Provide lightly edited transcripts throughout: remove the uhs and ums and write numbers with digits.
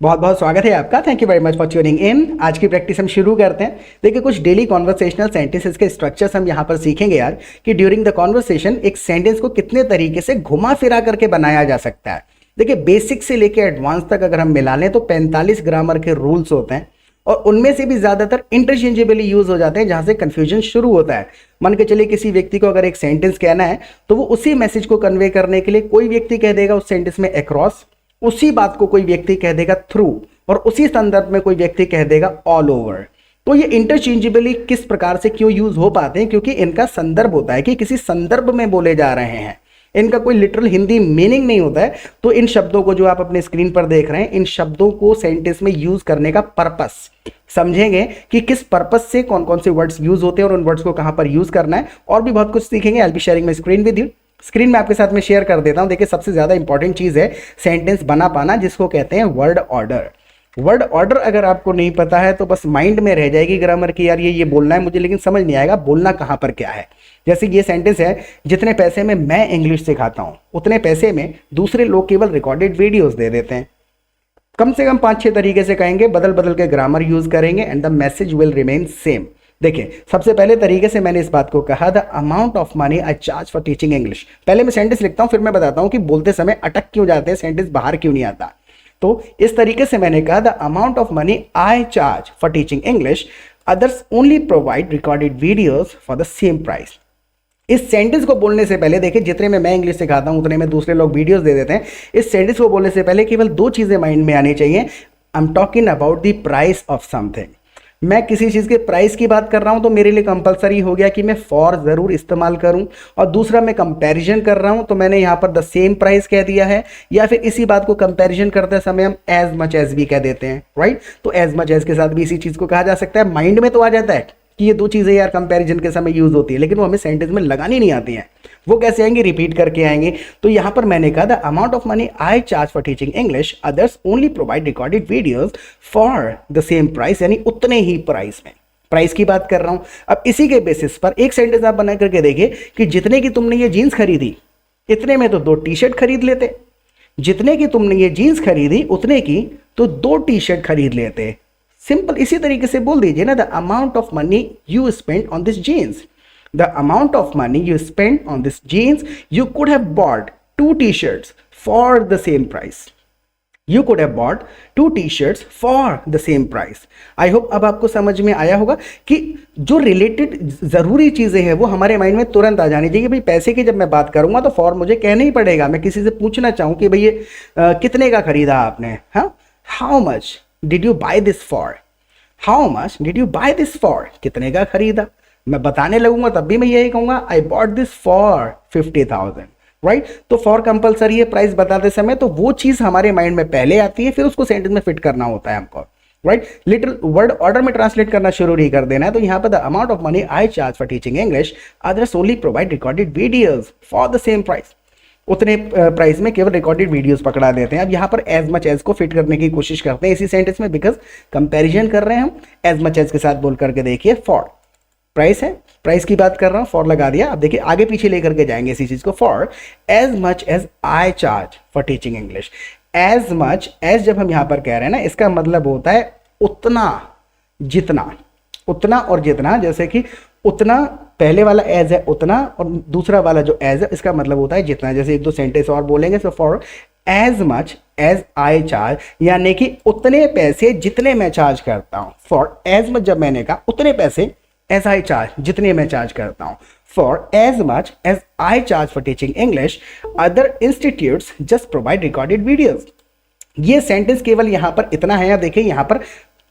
बहुत बहुत स्वागत है आपका। Thank you very much for tuning in. आज की प्रैक्टिस हम शुरू करते हैं। देखिए, कुछ डेली कॉन्वर्सेशनल सेंटेंसेस के स्ट्रक्चर्स हम यहाँ पर सीखेंगे यार, कि ड्यूरिंग द कॉन्वर्सेशन एक सेंटेंस को कितने तरीके से घुमा फिरा करके बनाया जा सकता है। देखिए, बेसिक से लेकर एडवांस तक अगर हम मिला लें तो 45 ग्रामर के रूल्स होते हैं और उनमें से भी ज़्यादातर इंटरचेंजेबली यूज हो जाते हैं, जहाँ से कन्फ्यूजन शुरू होता है। मान के चलिए किसी व्यक्ति को अगर एक सेंटेंस कहना है तो वो उसी मैसेज को कन्वे करने के लिए कोई व्यक्ति कह देगा उस सेंटेंस में अक्रॉस, उसी बात को कोई व्यक्ति कह देगा थ्रू, और उसी संदर्भ में कोई व्यक्ति कह देगा ऑल ओवर। तो ये इंटरचेंजेबली किस प्रकार से क्यों यूज हो पाते हैं? क्योंकि इनका संदर्भ होता है कि किसी संदर्भ में बोले जा रहे हैं, इनका कोई लिटरल हिंदी मीनिंग नहीं होता है। तो इन शब्दों को जो आप अपने स्क्रीन पर देख रहे हैं, इन शब्दों को सेंटेंस में यूज करने का पर्पस समझेंगे कि किस पर्पस से कौन कौन से वर्ड्स यूज होते हैं और उन वर्ड्स को कहां पर यूज करना है, और भी बहुत कुछ सीखेंगे। I be sharing my screen with you. Screen में आपके साथ में शेयर कर देता हूं। देखिए, सबसे ज्यादा इंपॉर्टेंट चीज है सेंटेंस बना पाना, जिसको कहते हैं वर्ड ऑर्डर। वर्ड ऑर्डर अगर आपको नहीं पता है तो बस माइंड में रह जाएगी ग्रामर की, यार ये बोलना है मुझे, लेकिन समझ नहीं आएगा बोलना कहां पर क्या है। जैसे ये सेंटेंस है, जितने पैसे में मैं इंग्लिश सिखाता हूं उतने पैसे में दूसरे लोग केवल रिकॉर्डेड वीडियोस दे देते हैं। कम से कम 5-6 तरीके से कहेंगे, बदल बदल के ग्रामर यूज करेंगे and the message will remain same. देखिए, सबसे पहले तरीके से मैंने इस बात को कहा, the amount of money I charge for teaching English. पहले मैं सेंटेंस लिखता हूं, फिर मैं बताता हूं कि बोलते समय अटक क्यों जाते हैं, सेंटेंस बाहर क्यों नहीं आता। तो इस तरीके से मैंने कहा, the amount of money I charge for teaching English, others only provide recorded videos for the same price. इस सेंटेंस को बोलने से पहले देखिए, जितने में मैं इंग्लिश सिखाता हूं उतने में दूसरे लोग वीडियोस दे देते हैं। इस सेंटेंस को बोलने से पहले केवल 2 चीजें माइंड में आनी चाहिए। I am talking about the price of something. मैं किसी चीज़ के प्राइस की बात कर रहा हूं तो मेरे लिए कंपलसरी हो गया कि मैं फॉर ज़रूर इस्तेमाल करूं। और दूसरा, मैं कंपैरिजन कर रहा हूं तो मैंने यहां पर द सेम प्राइस कह दिया है, या फिर इसी बात को कंपैरिजन करते समय हम एज मच एज भी कह देते हैं, राइट। तो एज मच एज के साथ भी इसी चीज़ को कहा जा सकता है। माइंड में तो आ जाता है कि ये 2 चीज़ें यार कंपैरिजन के समय यूज होती है, लेकिन वो हमें सेंटेंस में लगानी नहीं आती हैं। वो कैसे आएंगे? रिपीट करके आएंगे। तो यहां पर मैंने कहा, the amount of money I charge for teaching English, others only provide recorded videos for the same price, यानी उतने ही प्राइस में। प्राइस की बात कर रहा हूं। अब इसी के बेसिस पर एक सेंटेंस आप बना करके देखिए कि जितने की तुमने ये जीन्स खरीदी, इतने में तो 2 टी-शर्ट खरीद लेते। जितने की तुमने ये जीन्स खरीदी, उतने की तो 2 टी-शर्ट खरीद लेते। सिंपल इसी तरीके से बोल दीजिए ना, the amount of money you spend on this jeans, the amount of money you spend on this jeans, you could have bought 2 T-shirts for the same price. You could have bought 2 t-shirts for the same price. I hope अब आपको समझ में आया होगा कि जो related ज़रूरी चीज़ें हैं वो हमारे माइंड में तुरंत आ जानी चाहिए। भाई, पैसे की जब मैं बात करूंगा तो फॉर मुझे कहना ही पड़ेगा। मैं किसी से पूछना चाहूँ कि भाई ये कितने का खरीदा आपने, हाँ, how much did you buy this for, how much did you buy this for, कितने का खरीदा। मैं बताने लगूंगा तब भी मैं यही कहूँगा, I bought this for 50,000, right. तो फॉर कंपलसरी है प्राइस बताते समय, तो वो चीज हमारे माइंड में पहले आती है, फिर उसको सेंटेंस में फिट करना होता है हमको, राइट। लिटिल वर्ड ऑर्डर में ट्रांसलेट करना शुरू नहीं कर देना है। तो यहाँ पर the amount of money I charge for teaching English, others only provide recorded videos for the same price. उतने प्राइस में केवल रिकॉर्डेड वीडियोस पकड़ा देते हैं। अब यहाँ पर एज मच एज को फिट करने की कोशिश करते हैं इसी सेंटेंस में, बिकॉज कंपेरिजन कर रहे हैं हम। एज मच एज के साथ बोल करके देखिए, फॉर प्राइस है, प्राइस की बात कर रहा हूं, फॉर लगा दिया। अब देखिए आगे पीछे लेकर के जाएंगे इसी चीज को। For as much as I charge for teaching English. As much as जब हम यहां पर कह रहे हैं ना, इसका मतलब होता है उतना, जितना। उतना और जितना, जैसे कि उतना पहले वाला एज है उतना, और दूसरा वाला जो एज है इसका मतलब होता है जितना। जैसे 1-2 सेंटेंस और बोलेंगे। So for as much as I charge, यानी कि उतने पैसे जितने मैं चार्ज करता हूं। फॉर एज मच जब मैंने कहा उतने पैसे, एज आई चार्ज जितने मैं चार्ज करता हूं। For as much as I charge for teaching English, other institutes just provide recorded videos. ये सेंटेंस केवल यहां पर इतना है। देखिए यहां पर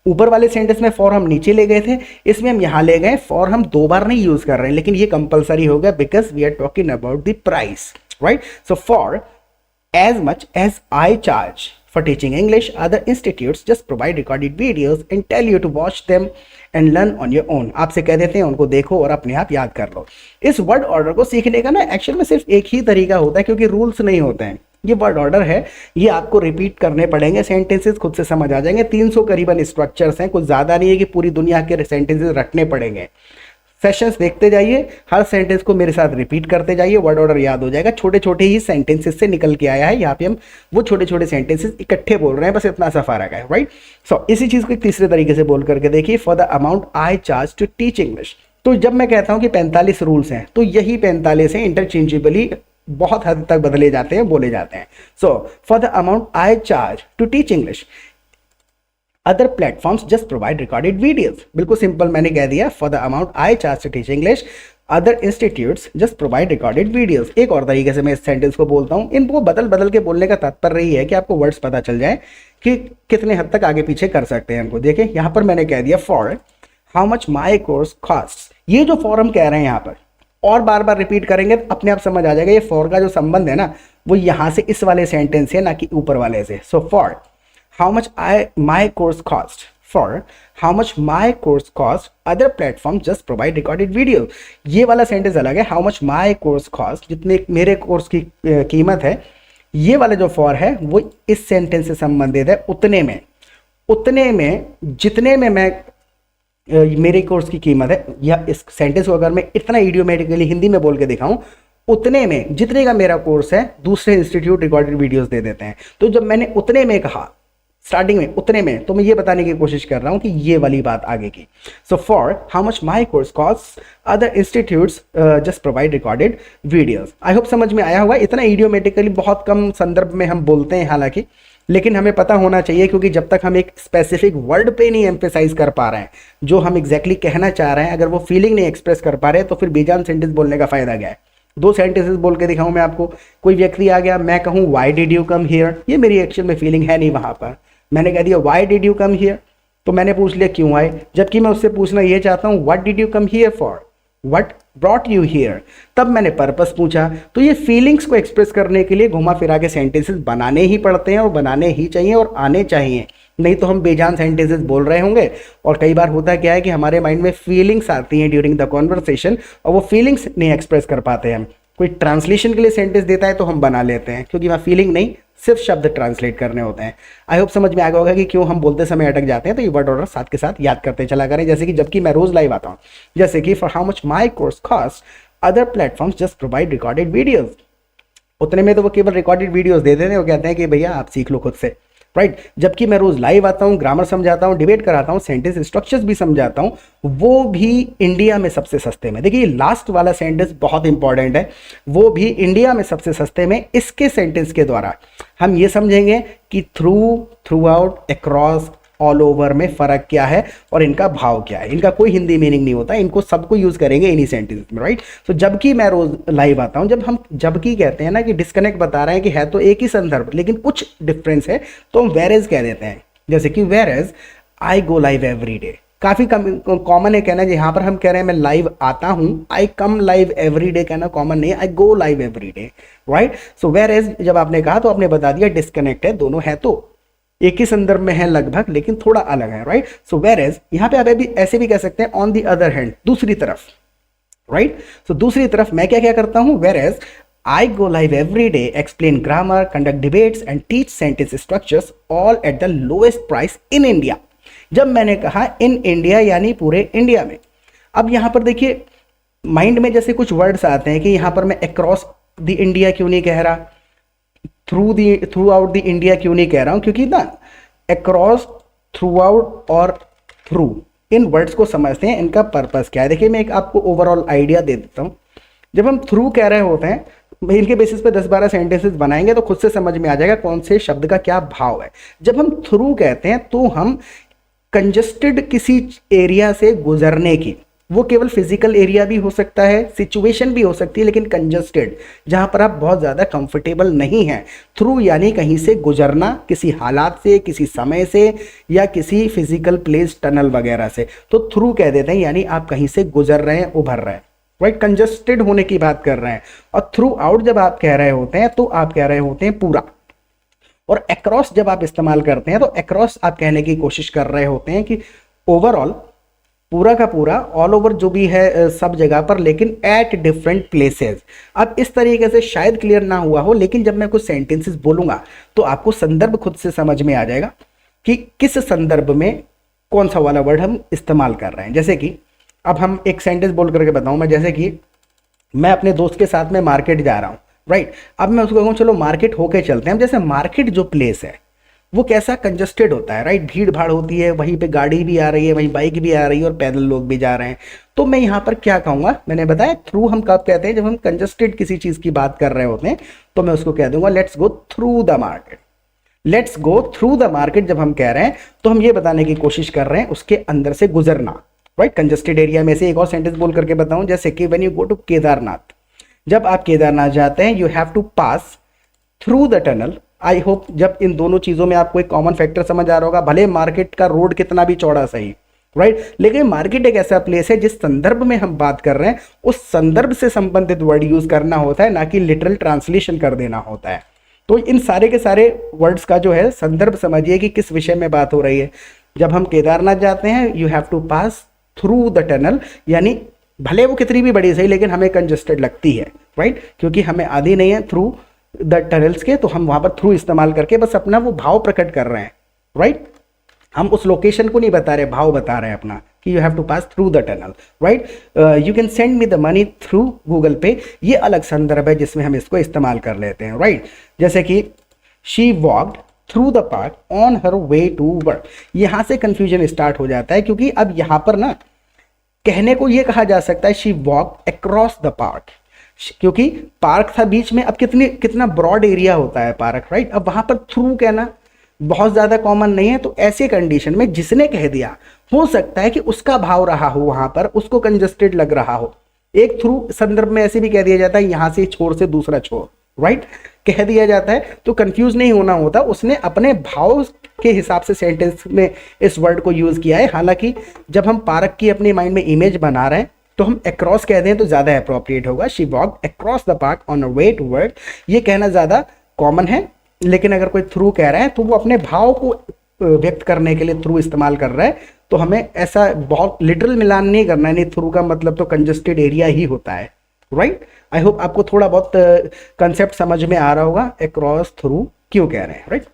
ऊपर वाले सेंटेंस में फॉर हम नीचे ले गए थे, इसमें हम यहां ले गए। फॉर हम 2 बार नहीं यूज कर रहे हैं, लेकिन ये कंपलसरी हो गया because we are talking about the price, right. So for as much as I charge for teaching English, other institutes just provide recorded videos and tell you to watch them and learn on your own. आपसे कह देते हैं उनको देखो और अपने आप याद कर लो। इस वर्ड ऑर्डर को सीखने का ना एक्चुअल में सिर्फ एक ही तरीका होता है, क्योंकि रूल्स नहीं होते हैं। ये वर्ड ऑर्डर है, ये आपको रिपीट करने पड़ेंगे, सेंटेंसेस खुद से समझ आ जाएंगे। 300 करीबन स्ट्रक्चर्स हैं, कुछ ज़्यादा नहीं है कि पूरी दुनिया के सेंटेंसेस रखने पड़ेंगे। सेशंस देखते जाइए, हर सेंटेंस को मेरे साथ रिपीट करते जाइए, वर्ड ऑर्डर याद हो जाएगा। छोटे छोटे ही सेंटेंसेस से निकल के आया है, यहाँ पे हम वो छोटे छोटे सेंटेंसेस इकट्ठे बोल रहे हैं, बस इतना सा फर्क है, राइट। सो इसी चीज़ को एक तीसरे तरीके से बोल करके देखिए, for the amount I charge to teach English. तो जब मैं कहता हूँ कि 45 रूल्स हैं, तो यही 45 हैं, इंटरचेंजेबली बहुत हद तक बदले जाते हैं, बोले जाते हैं। So for the amount I charge to teach English, other platforms just provide recorded videos. बिल्कुल सिंपल मैंने कह दिया, for the amount I charge to teach English, other institutes just provide recorded videos. एक और तरीके से मैं इस सेंटेंस को बोलता हूँ, इनको बदल बदल के बोलने का तात्पर्य यही है कि आपको वर्ड्स पता चल जाए कि कितने हद तक आगे पीछे कर सकते हैं इनको। देखिए यहाँ पर मैंने कह दिया, for how much my course cost. ये जो फॉर हम कह रहे हैं यहाँ पर, और बार बार रिपीट करेंगे तो अपने आप समझ आ जाएगा ये फॉर का जो संबंध है ना, वो यहाँ से इस वाले सेंटेंस से, ना कि ऊपर वाले से। So for how much my course cost, for how much my course cost, other platform just provide recorded video। ये वाला सेंटेंस अलग है, how much my course cost, जितने मेरे कोर्स की कीमत है। ये वाला जो for है वो इस सेंटेंस से संबंधित है, उतने में, उतने में, जितने में मैं मेरे कोर्स की कीमत है। या इस सेंटेंस को अगर मैं इतना इडियोमेटिकली हिंदी में बोल के दिखाऊं, उतने में जितने का मेरा कोर्स है दूसरे इंस्टीट्यूट रिकॉर्डेड वीडियोस दे देते हैं। तो जब मैंने उतने में कहा स्टार्टिंग में, उतने में, तो मैं ये बताने की कोशिश कर रहा हूं कि ये वाली बात आगे की। So for how much my course cost, other institutes just provide recorded videos. I hope समझ में आया होगा। इतना इडियोमेटिकली बहुत कम संदर्भ में हम बोलते हैं हालांकि, लेकिन हमें पता होना चाहिए, क्योंकि जब तक हम एक स्पेसिफिक वर्ड पे नहीं एम्फेसाइज कर पा रहे हैं जो हम एग्जैक्टली कहना चाह रहे हैं, अगर वो फीलिंग नहीं एक्सप्रेस कर पा रहे हैं, तो फिर बेजान सेंटेंस बोलने का फायदा क्या है। दो सेंटेंसेस बोल के दिखाऊं मैं आपको। कोई व्यक्ति आ गया, मैं कहूँ why did you come here, ये मेरी एक्चुअल में फीलिंग है नहीं वहां पर। मैंने कह दिया why did you come here, तो मैंने पूछ लिया क्यों आए, जबकि मैं उससे पूछना ये चाहता हूँ what did you come here for, what brought you here, तब मैंने पर्पस पूछा। तो ये फीलिंग्स को एक्सप्रेस करने के लिए घुमा फिरा के सेंटेंसेस बनाने ही पड़ते हैं, और बनाने ही चाहिए और आने चाहिए, नहीं तो हम बेजान सेंटेंसेस बोल रहे होंगे। और कई बार होता क्या है कि हमारे माइंड में फीलिंग्स आती हैं ड्यूरिंग द कॉन्वर्सेशन, और वो फीलिंग्स नहीं एक्सप्रेस कर पाते हैं हम। कोई ट्रांसलेशन के लिए सेंटेंस देता है तो हम बना लेते हैं, क्योंकि वहाँ फीलिंग नहीं, सिर्फ शब्द ट्रांसलेट करने होते हैं। आई होप समझ में आ गया होगा कि क्यों हम बोलते समय अटक जाते हैं। तो ये वर्ड ऑर्डर साथ के साथ याद करते चला करें। जैसे कि जबकि मैं रोज लाइव आता हूँ, जैसे कि for how much my course cost, other platforms just provide recorded videos. उतने में तो वो केवल रिकॉर्डेड वीडियोज दे देते हैं, वो कहते हैं कि भैया आप सीख लो खुद से, राइट। जबकि मैं रोज लाइव आता हूँ, ग्रामर समझाता हूँ, डिबेट कराता हूँ, सेंटेंस स्ट्रक्चर्स भी समझाता हूँ, वो भी इंडिया में सबसे सस्ते में। देखिए लास्ट वाला सेंटेंस बहुत इंपॉर्टेंट है, वो भी इंडिया में सबसे सस्ते में। इसके सेंटेंस के द्वारा हम ये समझेंगे कि through out, across, all over में फ़र्क क्या है और इनका भाव क्या है। इनका कोई हिंदी मीनिंग नहीं होता, इनको सबको यूज़ करेंगे इन्हीं सेंटेंस में, राइट। तो जबकि मैं रोज लाइव आता हूँ, जब हम जबकि कहते हैं ना कि डिस्कनेक्ट बता रहे हैं कि है तो एक ही संदर्भ लेकिन कुछ डिफरेंस है, तो हम वेर एज कह देते हैं। जैसे कि whereas I go live every day, काफ़ी कॉमन है कहना। यहाँ पर हम कह रहे हैं मैं लाइव आता हूँ, I come live every day कहना कॉमन नहीं है, I go live every day, right. So whereas जब आपने कहा तो आपने बता दिया डिस्कनेक्ट है, दोनों है तो एक ही संदर्भ में है लगभग, लेकिन थोड़ा अलग है, राइट। सो वेर एज यहाँ पे आप अभी ऐसे भी कह सकते हैं ऑन द अदर हैंड, दूसरी तरफ, राइट। सो दूसरी तरफ मैं क्या क्या करता हूँ, whereas I go live every day, explain grammar, conduct debates and teach sentence structures all at the lowest price in India। जब मैंने कहा इन इंडिया यानी पूरे इंडिया में, अब यहाँ पर देखिए माइंड में जैसे कुछ वर्ड्स आते हैं कि यहाँ पर मैं अक्रॉस द इंडिया क्यों नहीं कह रहा, थ्रू आउट द इंडिया क्यों नहीं कह रहा हूँ, क्योंकि ना अक्रॉस, थ्रू आउट और थ्रू इन वर्ड्स को समझते हैं, इनका पर्पस क्या है। देखिए मैं एक आपको ओवरऑल आइडिया दे देता हूँ। जब हम थ्रू कह रहे होते हैं, इनके बेसिस पे 10-12 सेंटेंसेस बनाएंगे तो खुद से समझ में आ जाएगा कौन से शब्द का क्या भाव है। जब हम थ्रू कहते हैं तो हम कंजस्टेड किसी एरिया से गुजरने की, वो केवल फिजिकल एरिया भी हो सकता है, सिचुएशन भी हो सकती है, लेकिन कंजस्टेड जहां पर आप बहुत ज़्यादा कंफर्टेबल नहीं हैं। थ्रू यानी कहीं से गुजरना, किसी हालात से, किसी समय से, या किसी फिजिकल प्लेस, टनल वगैरह से, तो थ्रू कह देते हैं, यानी आप कहीं से गुजर रहे हैं, उभर रहे हैं, राइट, कंजस्टेड होने की बात कर रहे हैं। और थ्रू आउट जब आप कह रहे होते हैं तो आप कह रहे होते हैं पूरा। और अक्रॉस जब आप इस्तेमाल करते हैं तो अक्रॉस आप कहने की कोशिश कर रहे होते हैं कि ओवरऑल, पूरा का पूरा, ऑल ओवर जो भी है सब जगह पर, लेकिन एट डिफरेंट प्लेसेस। अब इस तरीके से शायद क्लियर ना हुआ हो, लेकिन जब मैं कुछ सेंटेंसेस बोलूंगा तो आपको संदर्भ खुद से समझ में आ जाएगा कि किस संदर्भ में कौन सा वाला वर्ड हम इस्तेमाल कर रहे हैं। जैसे कि अब हम एक सेंटेंस बोल करके बताऊं मैं, जैसे कि मैं अपने दोस्त के साथ में मार्केट जा रहा हूँ, राइट। अब मैं उसको कहूँ चलो मार्केट होके चलते हैं। जैसे मार्केट जो प्लेस है वो कैसा कंजस्टेड होता है, राइट, भीड़ भाड़ होती है, वहीं पे गाड़ी भी आ रही है, वहीं बाइक भी आ रही है और पैदल लोग भी जा रहे हैं। तो मैं यहाँ पर क्या कहूँगा, मैंने बताया थ्रू हम कब कहते हैं, जब हम कंजस्टेड किसी चीज़ की बात कर रहे होते हैं तो मैं उसको कह दूंगा let's go through the market. Let's go through the market जब हम कह रहे हैं तो हम ये बताने की कोशिश कर रहे हैं उसके अंदर से गुजरना, राइट, कंजस्टेड एरिया में से। एक और सेंटेंस बोल करके बताऊं, जैसे कि when you go to Kedarnath, जब आप केदारनाथ जाते हैं you have to pass through the tunnel. I hope जब इन दोनों चीजों में आपको एक कॉमन फैक्टर समझ आ रहा होगा, भले मार्केट का रोड कितना भी चौड़ा सही, राइट, लेकिन मार्केट एक ऐसा प्लेस है जिस संदर्भ में हम बात कर रहे हैं उस संदर्भ से संबंधित वर्ड यूज करना होता है, ना कि लिटरल ट्रांसलेशन कर देना होता है। तो इन सारे के सारे वर्ड्स का जो है संदर्भ समझिए कि किस विषय में बात हो रही है। जब हम केदारनाथ जाते हैं you have to pass through the tunnel, यानी भले वो कितनी भी बड़ी सही लेकिन हमें कंजस्टेड लगती है, राइट, क्योंकि हमें आदि नहीं है थ्रू द टनल्स के, तो हम वहां पर थ्रू इस्तेमाल करके बस अपना वो भाव प्रकट कर रहे हैं, राइट। हम उस लोकेशन को नहीं बता रहे, भाव बता रहे हैं अपना कि you have to pass through the tunnel, right. You can send me the money through Google Pay, ये अलग संदर्भ है जिसमें हम इसको इस्तेमाल कर लेते हैं, राइट। जैसे कि she walked through the park on her way to work, यहां से कंफ्यूजन स्टार्ट हो जाता है क्योंकि अब यहां पर ना कहने को ये कहा जा सकता है she walk across the park, क्योंकि पार्क था बीच में, अब कितना ब्रॉड एरिया होता है पार्क, राइट। अब वहां पर थ्रू कहना बहुत ज्यादा कॉमन नहीं है, तो ऐसे कंडीशन में जिसने कह दिया हो सकता है कि उसका भाव रहा हो वहां पर, उसको कंजस्टेड लग रहा हो। एक थ्रू संदर्भ में ऐसे भी कह दिया जाता है यहां से छोर से दूसरा छोर, राइट, कह दिया जाता है, तो कंफ्यूज नहीं होना होता। उसने अपने भाव के हिसाब से सेंटेंस में इस वर्ड को यूज किया है। हालांकि जब हम पार्क की अपने माइंड में इमेज बना रहे हैं तो हम अक्रॉस कह दें तो ज्यादा अप्रोप्रिएट होगा। She walked across the park on a way to work, ये कहना ज्यादा कॉमन है। लेकिन अगर कोई थ्रू कह रहा है तो वो अपने भाव को व्यक्त करने के लिए थ्रू इस्तेमाल कर रहा है, तो हमें ऐसा बहुत लिटरल मिलान नहीं करना है। नहीं, थ्रू का मतलब तो कंजस्टेड एरिया ही होता है, राइट। आई होप आपको थोड़ा बहुत कंसेप्ट समझ में आ रहा होगा अक्रॉस थ्रू क्यों कह रहे हैं, राइट।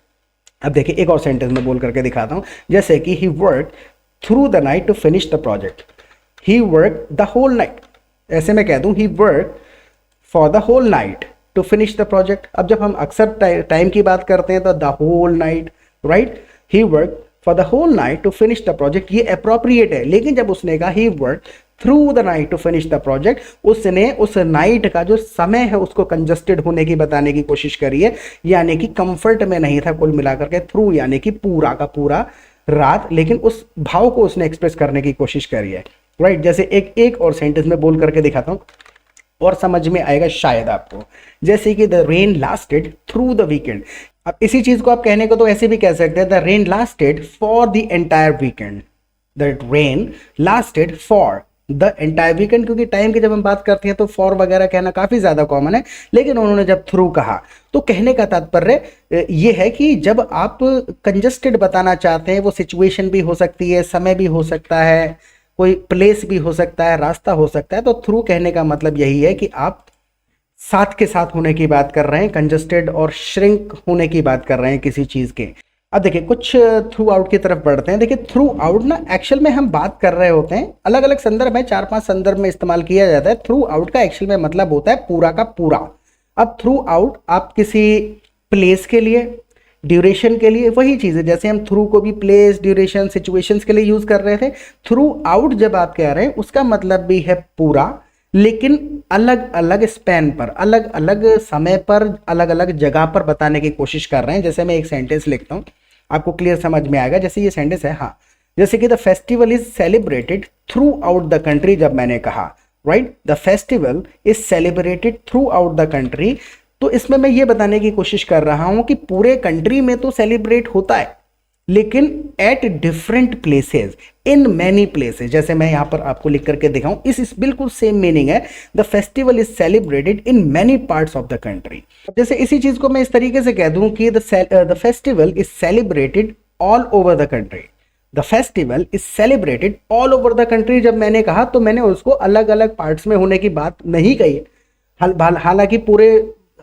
अब देखिए एक और सेंटेंस में बोल करके दिखाता हूं, जैसे कि he work through the night to finish the project, he work the whole night. ऐसे मैं कह दूं he work for the whole night to finish the project. अब जब हम अक्सर टाइम की बात करते हैं तो the whole night, right, he work for the whole night to finish the project, ये अप्रोप्रिएट है। लेकिन जब उसने कहा he work through the night to finish the project, उसने उस नाइट का जो समय है उसको कंजस्टेड होने की बताने की कोशिश करी है, यानी कि कंफर्ट में नहीं था कुल मिलाकर के। थ्रू यानी कि पूरा का पूरा रात, लेकिन उस भाव को उसने एक्सप्रेस करने की कोशिश करी है, राइट। जैसे एक और सेंटेंस में बोल करके दिखाता हूं और समझ में आएगा शायद आपको, जैसे कि the rain lasted through the weekend. अब इसी चीज को आप कहने को तो ऐसे भी कह सकते हैं, the rain lasted for the entire weekend, the rain lasted for the entire weekend, क्योंकि टाइम की जब हम बात करते हैं तो फॉर वगैरह कहना काफी ज्यादा कॉमन है। लेकिन उन्होंने जब थ्रू कहा तो कहने का तात्पर्य ये है कि जब आप कंजस्टेड बताना चाहते हैं, वो सिचुएशन भी हो सकती है, समय भी हो सकता है, कोई प्लेस भी हो सकता है, रास्ता हो सकता है, तो थ्रू कहने का मतलब यही है कि आप साथ के साथ होने की बात कर रहे हैं, कंजस्टेड और श्रिंक होने की बात कर रहे हैं किसी चीज के। अब देखिए कुछ थ्रू आउट की तरफ बढ़ते हैं। देखिए थ्रू आउट ना एक्चुअल में हम बात कर रहे होते हैं, अलग अलग संदर्भ है, 4-5 संदर्भ में इस्तेमाल किया जाता है। थ्रू आउट का एक्चुअल में मतलब होता है पूरा का पूरा। अब थ्रू आउट आप किसी प्लेस के लिए, ड्यूरेशन के लिए, वही चीज़ है जैसे हम थ्रू को भी प्लेस, ड्यूरेशन, सिचुएशंस के लिए यूज कर रहे थे। थ्रू आउट जब आप कह रहे हैं उसका मतलब भी है पूरा, लेकिन अलग अलग स्पैन पर, अलग अलग समय पर, अलग अलग जगह पर बताने की कोशिश कर रहे हैं। जैसे मैं एक सेंटेंस लिखता हूं, आपको क्लियर समझ में आएगा। जैसे ये सेंटेंस है, हाँ, जैसे कि the festival is celebrated through out the country. जब मैंने कहा right, the festival is celebrated through out the country, तो इसमें मैं ये बताने की कोशिश कर रहा हूं कि पूरे कंट्री में तो सेलिब्रेट होता है, लेकिन at different places, in many places. जैसे मैं यहां पर आपको लिख करके दिखाऊं, इस बिल्कुल सेम मीनिंग है, the festival is celebrated in many parts of the country. जैसे इसी चीज को मैं इस तरीके से कह दूं कि the festival is celebrated all over the country. The festival is celebrated all over the country जब मैंने कहा तो मैंने उसको अलग अलग पार्ट्स में होने की बात नहीं कही। हालांकि पूरे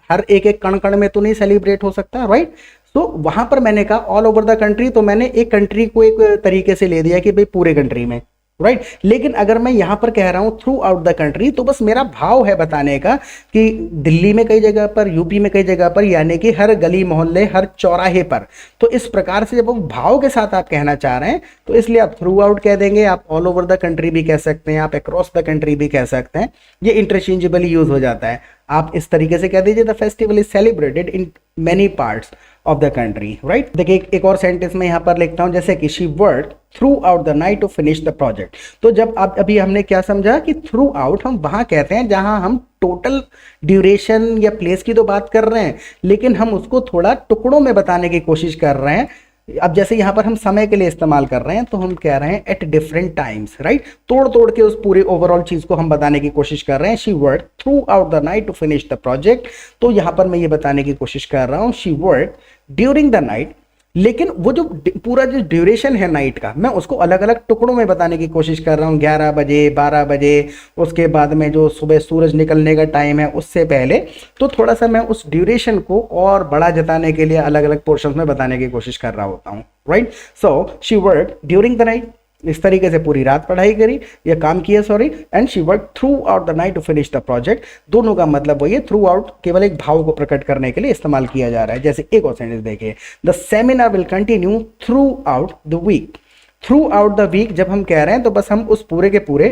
हर एक एक कण कण में तो नहीं सेलिब्रेट हो सकता, राइट। तो वहां पर मैंने कहा ऑल ओवर द कंट्री, तो मैंने एक कंट्री को एक तरीके से ले दिया कि भाई पूरे कंट्री में, राइट लेकिन अगर मैं यहाँ पर कह रहा हूँ थ्रू आउट द कंट्री, तो बस मेरा भाव है बताने का कि दिल्ली में कई जगह पर, यूपी में कई जगह पर, यानी कि हर गली मोहल्ले, हर चौराहे पर। तो इस प्रकार से जब वो भाव के साथ आप कहना चाह रहे हैं तो इसलिए आप थ्रू आउट कह देंगे, आप ऑल ओवर द कंट्री भी कह सकते हैं, आप अक्रॉस द कंट्री भी कह सकते हैं, ये इंटरचेंजेबली यूज हो जाता है। आप इस तरीके से कह दीजिए the festival is celebrated in many parts of the country, right. देखिए एक और सेंटेंस में यहाँ पर लिखता हूँ, जैसे कि she work throughout the night to finish the project. तो जब आप अभी हमने क्या समझा कि थ्रू आउट हम वहां कहते हैं जहां हम टोटल ड्यूरेशन या प्लेस की तो बात कर रहे हैं, लेकिन हम उसको थोड़ा टुकड़ों में बताने की कोशिश कर रहे हैं। अब जैसे यहाँ पर हम समय के लिए इस्तेमाल कर रहे हैं तो हम कह रहे हैं एट डिफरेंट टाइम्स, राइट। तोड़ तोड़ के उस पूरी ओवरऑल चीज को हम बताने की कोशिश कर रहे हैं। She work throughout the night to finish the project. तो यहाँ पर मैं ये बताने की कोशिश कर रहा हूँ she work during the night, लेकिन वो जो पूरा जो ड्यूरेशन है नाइट का, मैं उसको अलग अलग टुकड़ों में बताने की कोशिश कर रहा हूँ। 11 बजे, 12 बजे, उसके बाद में जो सुबह सूरज निकलने का टाइम है उससे पहले। तो थोड़ा सा मैं उस ड्यूरेशन को और बड़ा जताने के लिए अलग अलग पोर्शंस में बताने की कोशिश कर रहा होता हूँ, right. So she work during the night, इस तरीके से पूरी रात पढ़ाई करी या काम किया, sorry. And she work throughout the night to finish the project. दोनों का मतलब वही है, थ्रू आउट केवल एक भाव को प्रकट करने के लिए इस्तेमाल किया जा रहा है। जैसे एक और सेंटेंस देखिए, the seminar will continue throughout the week. Throughout the week जब हम कह रहे हैं तो बस हम उस पूरे के पूरे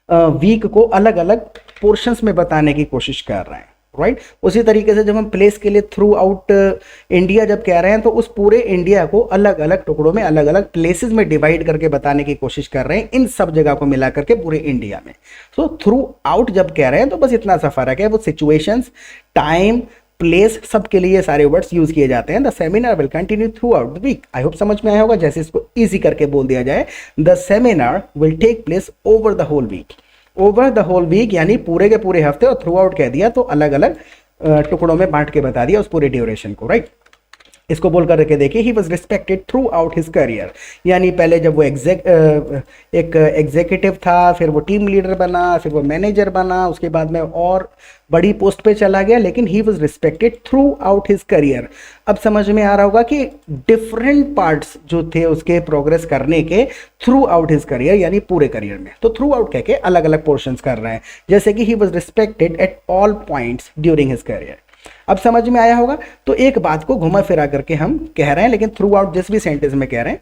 वीक को अलग अलग पोर्शंस में बताने की कोशिश कर रहे हैं, राइट। उसी तरीके से जब हम प्लेस के लिए थ्रू आउट इंडिया जब कह रहे हैं तो उस पूरे इंडिया को अलग अलग टुकड़ों में, अलग अलग प्लेसेस में डिवाइड करके बताने की कोशिश कर रहे हैं, इन सब जगह को मिला करके पूरे इंडिया में। सो थ्रू आउट जब कह रहे हैं तो बस इतना सा फर्क है, वो सिचुएशंस, टाइम, प्लेस, सब के लिए सारे वर्ड्स यूज किए जाते हैं। The seminar will continue throughout the week. I hope समझ में आया होगा। जैसे इसको ईजी करके बोल दिया जाए, the seminar will take place over the whole week. Over the whole week यानी पूरे के पूरे हफ्ते, और थ्रू आउट कह दिया तो अलग अलग टुकड़ों में बांट के बता दिया उस पूरे ड्यूरेशन को, राइट। इसको बोल करके देखिए, he was respected through out his career, यानी पहले जब वो एक एग्जीक्यूटिव था, फिर वो टीम लीडर बना, फिर वो मैनेजर बना, उसके बाद में और बड़ी पोस्ट पे चला गया, लेकिन he was respected through out his career. अब समझ में आ रहा होगा कि डिफरेंट पार्ट्स जो थे उसके प्रोग्रेस करने के थ्रू आउट हिज करियर, यानी पूरे करियर में। तो थ्रू आउट कह के अलग अलग पोर्शंस कर रहे हैं, जैसे कि he was respected at all points during his career. अब समझ में आया होगा। तो एक बात को घुमा फिरा करके हम कह रहे हैं, लेकिन थ्रू आउट जिस भी सेंटेंस में कह रहे हैं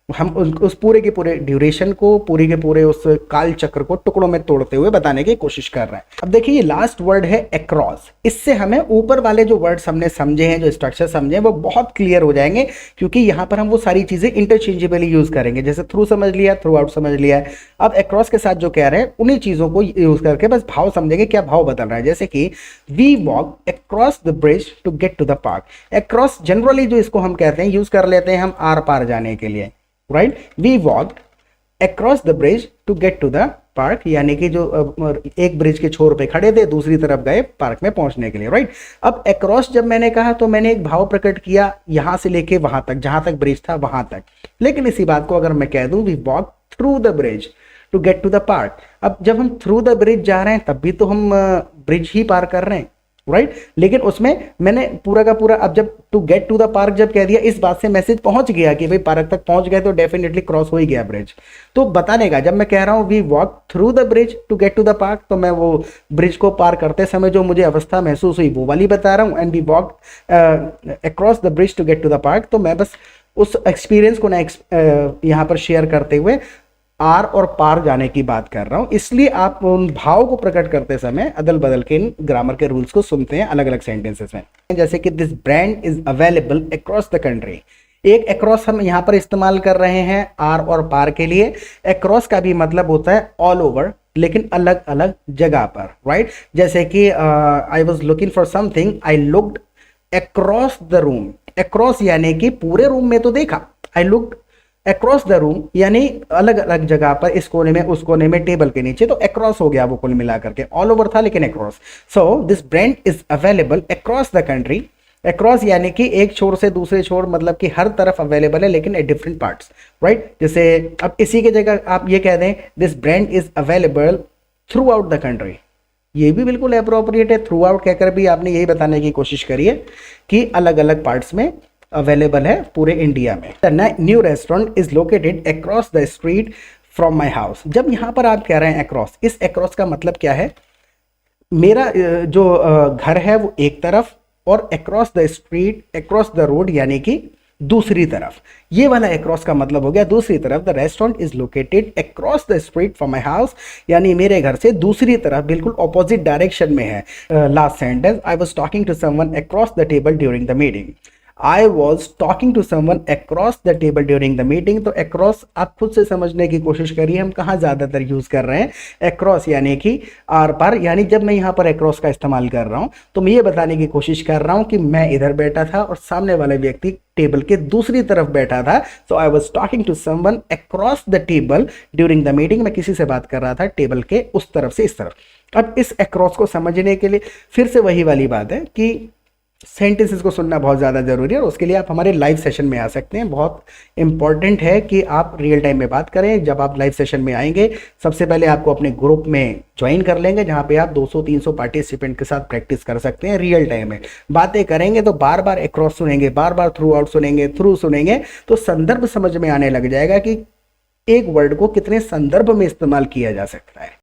हम उस पूरे के पूरे ड्यूरेशन को, पूरे के पूरे उस काल चक्र को टुकड़ों में तोड़ते हुए बताने की कोशिश कर रहे हैं। अब देखिए ये लास्ट वर्ड है अक्रॉस। इससे हमें ऊपर वाले जो वर्ड्स हमने समझे हैं, जो स्ट्रक्चर समझे हैं, वो बहुत क्लियर हो जाएंगे, क्योंकि यहाँ पर हम वो सारी चीजें इंटरचेंजेबली यूज करेंगे। जैसे थ्रू समझ लिया, थ्रू आउट समझ लिया है, अब अक्रॉस के साथ जो कह रहे हैं उन्हीं चीजों को यूज करके बस भाव समझेंगे, क्या भाव बदल रहा है। जैसे कि we walk across the bridge to get to the park. Across generally जो इसको हम कहते हैं, यूज कर लेते हैं हम आर पार जाने के लिए, right. We walk across the bridge to get to the park, यानी कि जो एक ब्रिज के छोर पे खड़े थे, दूसरी तरफ गए पार्क में पहुंचने के लिए, राइट। अब अक्रॉस जब मैंने कहा तो मैंने एक भाव प्रकट किया यहां से लेके वहां तक, जहां तक ब्रिज था वहां तक। लेकिन इसी बात को अगर मैं कह दूं we walk through the bridge to get to the park, अब जब हम थ्रू द ब्रिज जा रहे हैं तब भी तो हम ब्रिज ही पार कर रहे हैं, राइट। लेकिन उसमें मैंने पूरा का पूरा, अब जब to get to the park जब कह दिया, इस बात से मैसेज पहुंच गया कि भाई पार्क तक पहुंच गए तो डेफिनेटली क्रॉस हो ही गया ब्रिज। तो बताने का, जब मैं कह रहा हूं we walk through the bridge to get to the park, तो मैं वो ब्रिज को पार करते समय जो मुझे अवस्था महसूस हुई वो वाली बता रहा हूं। And we walk across the bridge to get to the park, तो मैं बस उस एक्सपीरियंस को ना यहाँ पर शेयर करते हुए आर और पार जाने की बात कर रहा हूं। इसलिए आप उन भाव को प्रकट करते समय अदल बदल के इन ग्रामर के रूल्स को सुनते हैं अलग अलग सेंटेंसेस में। जैसे कि this brand is available across the country. एक अक्रॉस हम यहां पर इस्तेमाल कर रहे हैं आर और पार के लिए। अक्रॉस का भी मतलब होता है ऑल ओवर, लेकिन अलग अलग जगह पर, राइट। जैसे कि I was looking for something, I looked across the room. Across यानी कि पूरे रूम में तो देखा, I looked across the room यानी अलग अलग जगह पर, इस कोने में, उस कोने में, टेबल के नीचे, तो अक्रॉस हो गया वो कुल मिला करके। ऑल ओवर था लेकिन across. So this brand is available across the country. Across यानी कि एक छोर से दूसरे छोर, मतलब कि हर तरफ अवेलेबल है लेकिन एट डिफरेंट पार्ट्स, राइट। जैसे अब इसी की जगह आप ये कह दें this brand is available through out the country, ये भी बिल्कुल अप्रोप्रिएट है। थ्रू आउट कहकर भी आपने यही बताने की कोशिश करी है कि अलग अलग पार्ट्स में अवेलेबल है पूरे इंडिया में। The new restaurant is located across the street from my house. जब यहाँ पर आप कह रहे हैं अक्रॉस, इस अक्रॉस का मतलब क्या है, मेरा जो घर है वो एक तरफ, और across the street, across the road यानी कि दूसरी तरफ। ये वाला अक्रॉस का मतलब हो गया दूसरी तरफ। The restaurant is located across the street from my house, यानी मेरे घर से दूसरी तरफ बिल्कुल ऑपोजिट डायरेक्शन में है। Last sentence, I was talking to someone across the table during the meeting. I was talking to someone across the table during the meeting. तो अक्रॉस आप खुद से समझने की कोशिश करिए, हम कहाँ ज़्यादातर यूज़ कर रहे हैं अक्रॉस, यानी कि आर पार। यानी जब मैं यहाँ पर अक्रॉस का इस्तेमाल कर रहा हूँ तो मैं ये बताने की कोशिश कर रहा हूँ कि मैं इधर बैठा था और सामने वाला व्यक्ति टेबल के दूसरी तरफ बैठा था। So I was talking to someone across the table during the meeting. मैं किसी से बात कर रहा था टेबल के उस तरफ से इस तरफ। अब इस अक्रॉस को समझने के लिए फिर से वही वाली बात है कि सेंटेंसेस को सुनना बहुत ज़्यादा ज़रूरी है, और उसके लिए आप हमारे लाइव सेशन में आ सकते हैं। बहुत इंपॉर्टेंट है कि आप रियल टाइम में बात करें। जब आप लाइव सेशन में आएंगे, सबसे पहले आपको अपने ग्रुप में ज्वाइन कर लेंगे, जहाँ पे आप 200-300 पार्टिसिपेंट के साथ प्रैक्टिस कर सकते हैं। रियल टाइम में बातें करेंगे तो बार बार अक्रॉस सुनेंगे, बार बार थ्रू आउट सुनेंगे, थ्रू सुनेंगे तो संदर्भ समझ में आने लग जाएगा कि एक वर्ड को कितने संदर्भ में इस्तेमाल किया जा सकता है।